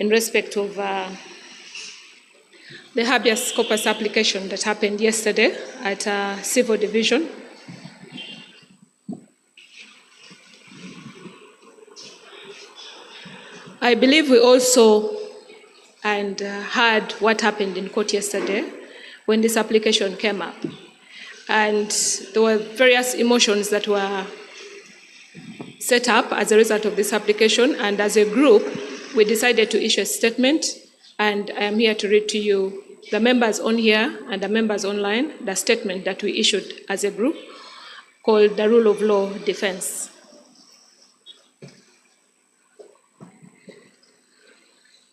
in respect of the habeas corpus application that happened yesterday at Civil Division. I believe we also heard what happened in court yesterday when this application came up. And there were various emotions that were set up as a result of this application. And as a group, we decided to issue a statement. And I am here to read to you, the members on here and the members online, the statement that we issued as a group called the Rule of Law Defense.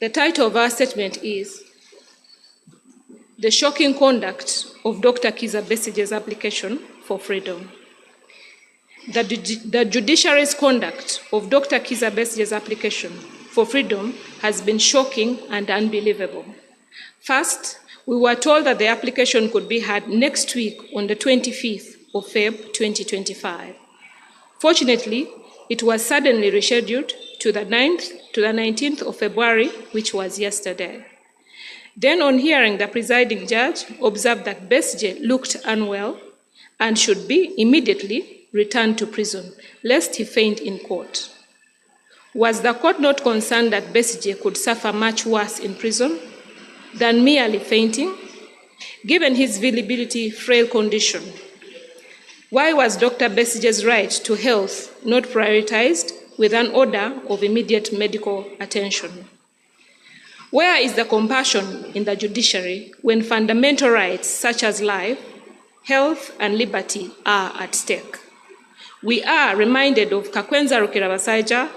The title of our statement is The Shocking Conduct of Dr. Kizza Besigye's Application for Freedom. The judiciary's conduct of Dr. Kizza Besigye's application for freedom has been shocking and unbelievable. First, we were told that the application could be heard next week on the 25th of February 2025. Fortunately, it was suddenly rescheduled to the 19th of February, which was yesterday. Then, on hearing, the presiding judge observed that Besigye looked unwell and should be immediately returned to prison, lest he faint in court. Was the court not concerned that Besigye could suffer much worse in prison than merely fainting, given his visibility frail condition? Why was Dr. Besigye's right to health not prioritized with an order of immediate medical attention? Where is the compassion in the judiciary when fundamental rights such as life, health, and liberty are at stake? We are reminded of Kakwenza Rukirabasaija,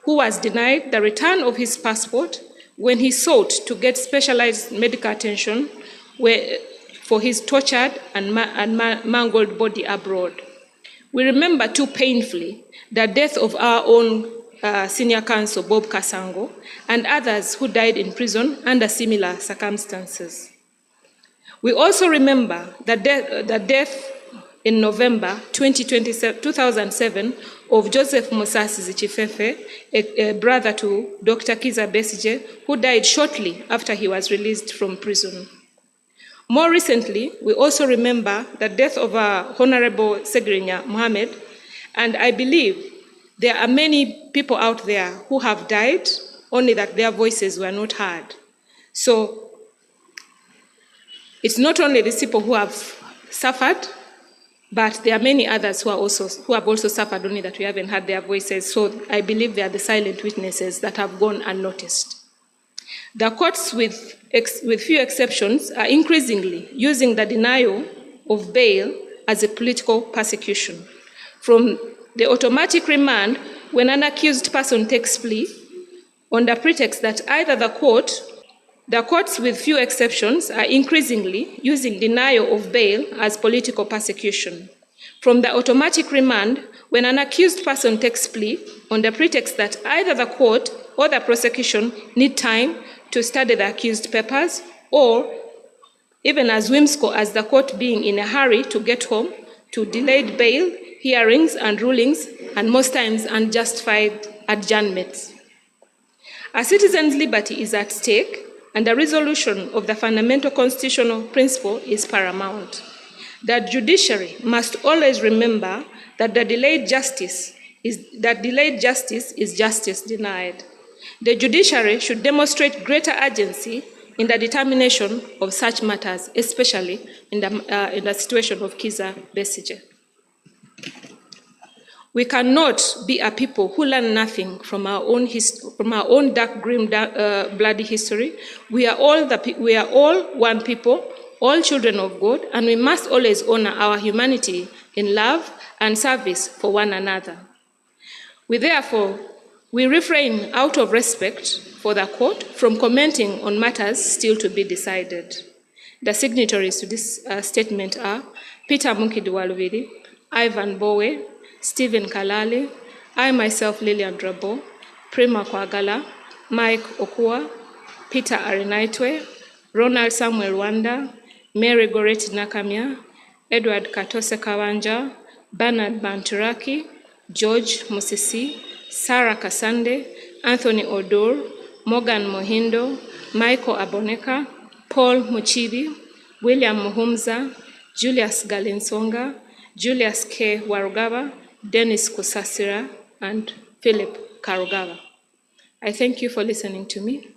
who was denied the return of his passport when he sought to get specialized medical attention for his tortured and mangled body abroad. We remember too painfully the death of our own senior counsel, Bob Kasango, and others who died in prison under similar circumstances. We also remember the death in November 2007 of Joseph Musasi Zichifefe, a brother to Dr. Kizza Besigye, who died shortly after he was released from prison. More recently, we also remember the death of Honorable Segrinya Mohammed, and I believe there are many people out there who have died, only that their voices were not heard. So it's not only these people who have suffered, but there are many others who have also suffered, only that we haven't heard their voices. So I believe they are the silent witnesses that have gone unnoticed. The courts, with few exceptions, are increasingly using the denial of bail as a political persecution. From the automatic remand when an accused person takes plea on the pretext that either the courts, with few exceptions, are increasingly using denial of bail as political persecution. From the automatic remand when an accused person takes plea on the pretext that either the court or the prosecution need time to study the accused papers, or even as whimsical as the court being in a hurry to get home, to delayed bail, hearings and rulings, and most times unjustified adjournments. A citizen's liberty is at stake, and the resolution of the fundamental constitutional principle is paramount. The judiciary must always remember that delayed justice is justice denied. The judiciary should demonstrate greater urgency in the determination of such matters, especially in the situation of Kizza Besigye. We cannot be a people who learn nothing from our own dark, grim, bloody history. We are all one people, all children of God, and we must always honor our humanity in love and service for one another. We refrain out of respect for the court from commenting on matters still to be decided. The signatories to this statement are Peter Munkidiwaluviri, Ivan Bowe, Stephen Kalali, I myself, Lillian Drabo, Prima Kwagala, Mike Okua, Peter Arinaitwe, Ronald Samuel Wanda, Mary Goreti Nakamia, Edward Katose Kawanja, Bernard Banturaki, George Musisi, Sarah Kasande, Anthony Odor, Morgan Mohindo, Michael Aboneka, Paul Muchibi, William Muhumza, Julius Galinsonga, Julius K. Warugaba, Dennis Kusasira, and Philip Karugaba. I thank you for listening to me.